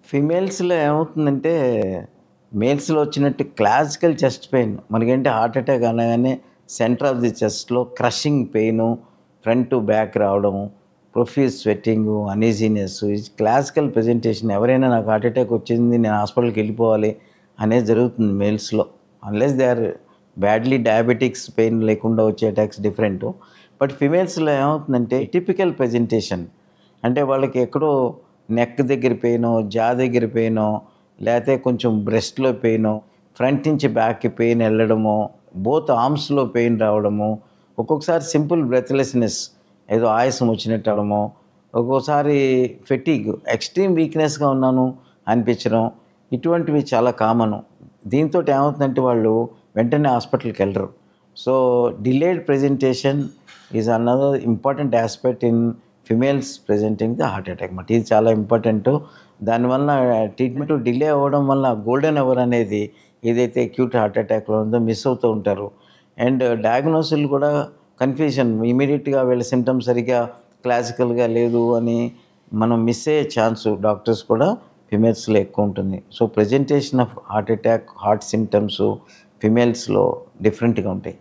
ఫిమేల్స్‌లో ఏమవుతుందంటే, మేల్స్‌లో వచ్చినట్టు క్లాసికల్ చెస్ట్ పెయిన్ మనకేంటి హార్ట్ అటాక్ అనగానే సెంటర్ ఆఫ్ ది చెస్ట్‌లో crushing pain, front to back రావడం, ప్రొఫ్యూజ్ స్వెట్టింగు, అనీజీనెస్ ఈ క్లాసికల్ ప్రెజెంటేషన్ ఎవరైనా నాకు హార్ట్ అటాక్ వచ్చింది నేను హాస్పిటల్‌కి వెళ్ళిపోవాలి అనేది జరుగుతుంది మేల్స్‌లో. Unless they are badly diabetics pain లేకుండా వచ్చే అటాక్స్ డిఫరెంటు. బట్ ఫిమేల్స్‌లో ఏమవుతుందంటే టిపికల్ ప్రెజెంటేషన్ అంటే వాళ్ళకి ఎక్కడో నెక్ దగ్గర పెయినో, జా దగ్గర పెయినో, లేతే కొంచెం బ్రెస్ట్‌లో పెయినో, ఫ్రంట్ నుంచి బ్యాక్‌కి పెయిన్ ఎళ్ళడమో, బోత్ ఆర్మ్స్‌లో పెయిన్ రావడము, ఒక్కొక్కసారి సింపుల్ బ్రెత్‌లెస్‌నెస్ ఏదో ఆయాసం వచ్చినట్టు అవ్వడమో, ఒక్కోసారి ఫెటీగ్ ఎక్స్‌ట్రీమ్ వీక్‌నెస్‌గా ఉన్నాను అనిపించడం, ఇటువంటివి చాలా కామను. దీంతోటి ఏమవుతుందంటే వాళ్ళు వెంటనే హాస్పిటల్‌కెళ్ళరు. So, delayed presentation is another important aspect in females presenting the heart attack మాట. ఇది చాలా ఇంపార్టెంటు. దానివల్ల ట్రీట్మెంట్ డిలే అవ్వడం వల్ల గోల్డెన్ అవర్ అనేది ఏదైతే అక్యూట్ హార్ట్ అటాక్‌లో ఉందో మిస్ అవుతూ ఉంటారు. అండ్ డయాగ్నోసిస్‌లు కూడా కన్‌ఫ్యూజన్ ఇమ్మీడియేట్‌గా వీళ్ళ సింప్టమ్స్ సరిగ్గా క్లాసికల్‌గా లేదు అని మనం మిస్ అయ్యే ఛాన్సు డాక్టర్స్ కూడా ఫిమేల్స్‌లో ఎక్కువ ఉంటుంది. So, presentation of heart attack, heart symptoms ఫిమేల్స్‌లో డిఫరెంట్‌గా ఉంటాయి.